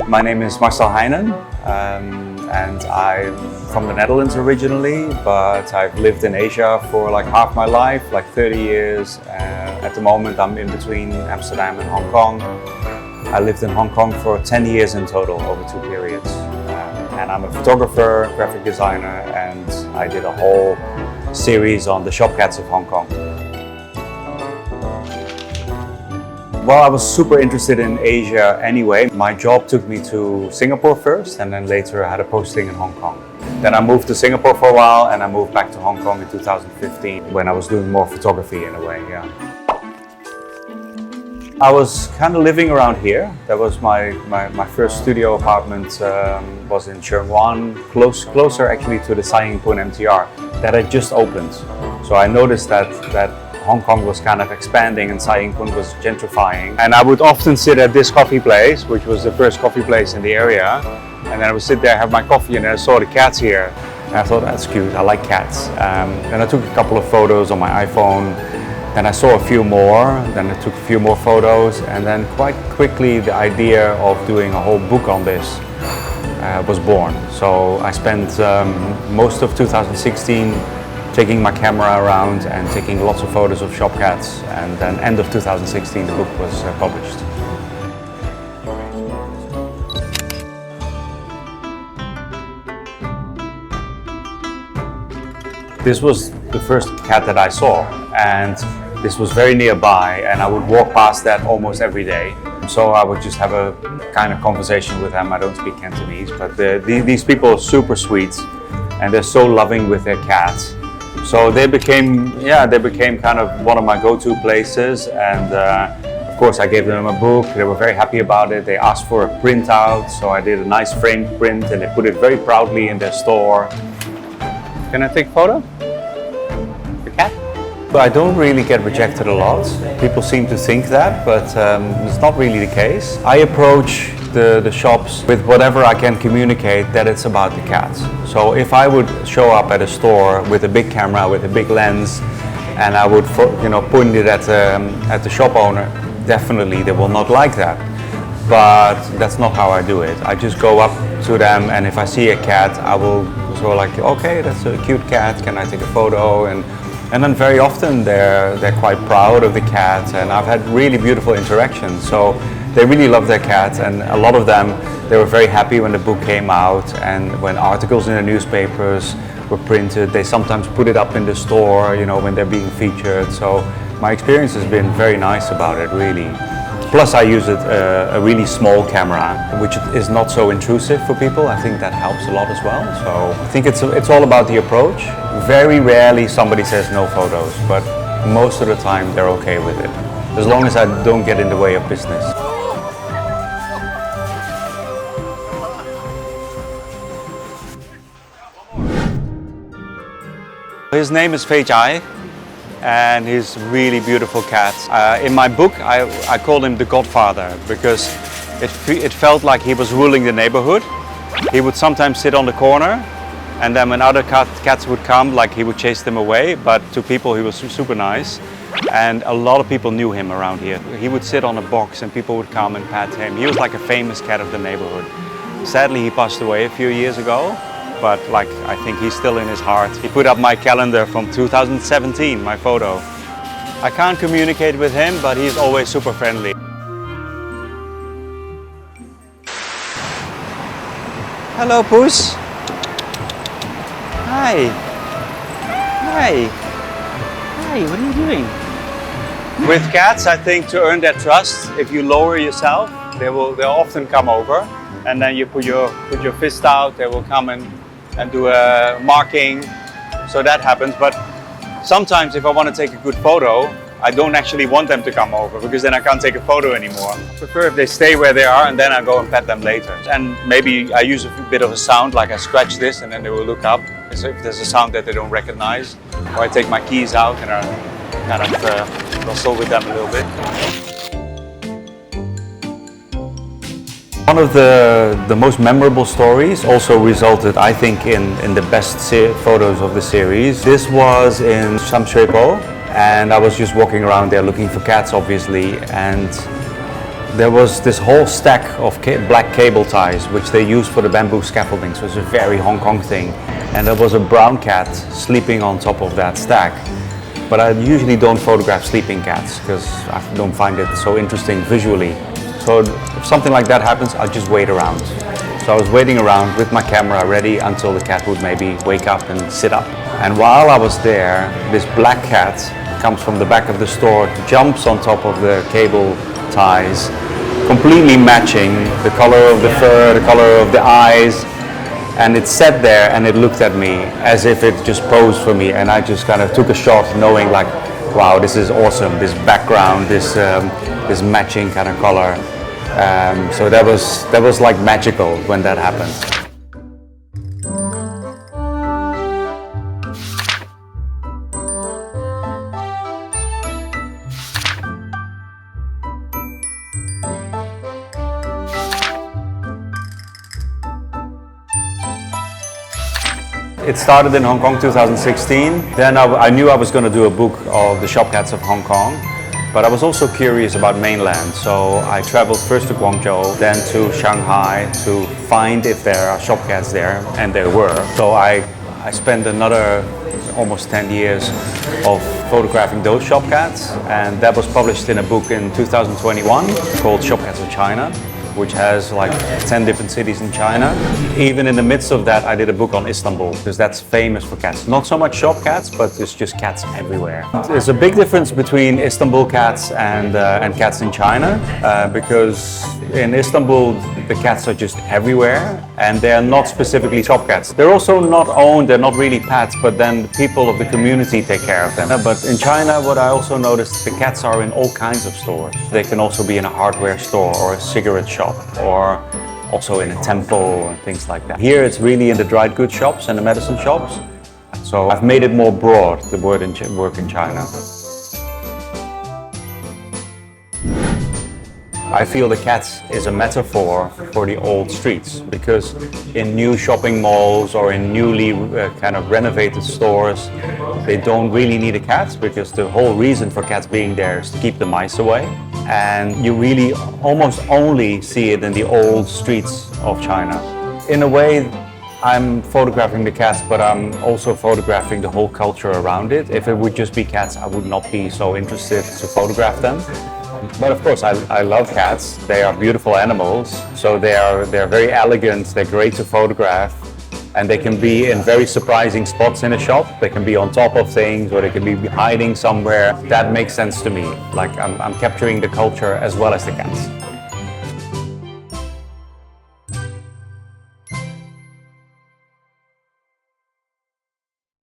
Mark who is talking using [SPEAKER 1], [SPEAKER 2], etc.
[SPEAKER 1] My name is Marcel Heijnen, and I'm from the Netherlands originally, but I've lived in Asia for like half my life, like 30 years. At the moment I'm in between Amsterdam and Hong Kong. I lived in Hong Kong for 10 years in total over 2 periods. And I'm a photographer, graphic designer, and I did a whole series on the shop cats of Hong Kong. Well, I was super interested in Asia anyway. My job took me to Singapore first, and then later I had a posting in Hong Kong. Then I moved to Singapore for a while, and I moved back to Hong Kong in 2015 when I was doing more photography in a way, yeah. I was kind of living around here. That was my first studio apartment was in Sheung Wan, closer actually to the Sai Ying Pun MTR that had just opened. So I noticed that Hong Kong was kind of expanding and Sai Ying Pun was gentrifying. And I would often sit at this coffee place, which was the first coffee place in the area. And then I would sit there, have my coffee, and then I saw the cats here. And I thought, that's cute, I like cats. And I took a couple of photos on my iPhone. Then I saw a few more, then I took a few more photos, and then quite quickly the idea of doing a whole book on this was born. So I spent most of 2016 taking my camera around and taking lots of photos of shop cats, and then end of 2016 the book was published. This was the first cat that I saw, and this was very nearby, and I would walk past that almost every day. So I would just have a kind of conversation with them. I don't speak Cantonese, but these people are super sweet, and they're so loving with their cats. So they became kind of one of my go-to places, and of course I gave them a book. They were very happy about it. They asked for a printout, so I did a nice framed print, and they put it very proudly in their store. Can I take a photo? The cat? But I don't really get rejected a lot. People seem to think that, but it's not really the case. I approach the shops with whatever I can communicate that it's about the cats. So if I would show up at a store with a big camera, with a big lens, and I would point it at the shop owner, definitely they will not like that. But that's not how I do it. I just go up to them, and if I see a cat, I will sort of like, okay, that's a cute cat, can I take a photo? And then very often they're quite proud of the cat, and I've had really beautiful interactions. So they really love their cats, and a lot of them, they were very happy when the book came out, and when articles in the newspapers were printed, they sometimes put it up in the store, when they're being featured. So my experience has been very nice about it, really. Plus I use a really small camera, which is not so intrusive for people. I think that helps a lot as well. So I think it's all about the approach. Very rarely somebody says no photos, but most of the time they're okay with it, as long as I don't get in the way of business. His name is Fei Jai, and he's a really beautiful cat. In my book, I called him the Godfather because it felt like he was ruling the neighborhood. He would sometimes sit on the corner, and then when other cats would come, like he would chase them away, but to people he was super nice. And a lot of people knew him around here. He would sit on a box and people would come and pat him. He was like a famous cat of the neighborhood. Sadly, he passed away a few years ago, but I think he's still in his heart. He put up my calendar from 2017, my photo. I can't communicate with him, but he's always super friendly. Hello, Puss. Hi. Hi. Hi, what are you doing? With cats, I think to earn their trust, if you lower yourself, they'll often come over, and then you put your fist out, they will come and do a marking, so that happens. But sometimes if I want to take a good photo, I don't actually want them to come over, because then I can't take a photo anymore. I prefer if they stay where they are, and then I go and pet them later. And maybe I use a bit of a sound, like I scratch this and then they will look up. So if there's a sound that they don't recognize, or I take my keys out and I kind of wrestle with them a little bit. One of the most memorable stories also resulted, I think, in the best photos of the series. This was in Samshuepo, and I was just walking around there looking for cats, obviously, and there was this whole stack of black cable ties which they used for the bamboo scaffolding, so it's a very Hong Kong thing. And there was a brown cat sleeping on top of that stack. But I usually don't photograph sleeping cats because I don't find it so interesting visually. So if something like that happens, I'll just wait around. So I was waiting around with my camera ready until the cat would maybe wake up and sit up. And while I was there, this black cat comes from the back of the store, jumps on top of the cable ties, completely matching the color of the fur, the color of the eyes. And it sat there and it looked at me as if it just posed for me, and I just kind of took a shot knowing like, wow, this is awesome, this background, this matching kind of color. So that was like magical when that happened. It started in Hong Kong 2016. Then I knew I was going to do a book of the shop cats of Hong Kong, but I was also curious about mainland. So I traveled first to Guangzhou, then to Shanghai to find if there are shop cats there, and there were. So I spent another almost 10 years of photographing those shop cats, and that was published in a book in 2021 called Shop Cats of China, which has like 10 different cities in China. Even in the midst of that, I did a book on Istanbul, because that's famous for cats. Not so much shop cats, but there's just cats everywhere. There's a big difference between Istanbul cats and cats in China, because in Istanbul, the cats are just everywhere, and they're not specifically shop cats. They're also not owned, they're not really pets, but then the people of the community take care of them. But in China, what I also noticed, the cats are in all kinds of stores. They can also be in a hardware store or a cigarette shop, or also in a temple and things like that. Here it's really in the dried goods shops and the medicine shops. So I've made it more broad, the work in China. I feel the cats is a metaphor for the old streets, because in new shopping malls or in newly kind of renovated stores, they don't really need a cat, because the whole reason for cats being there is to keep the mice away. And you really almost only see it in the old streets of China. In a way, I'm photographing the cats, but I'm also photographing the whole culture around it. If it would just be cats, I would not be so interested to photograph them. But of course, I love cats. They are beautiful animals, so they're very elegant, they're great to photograph, and they can be in very surprising spots in a shop. They can be on top of things, or they can be hiding somewhere. That makes sense to me. Like I'm capturing the culture as well as the cats.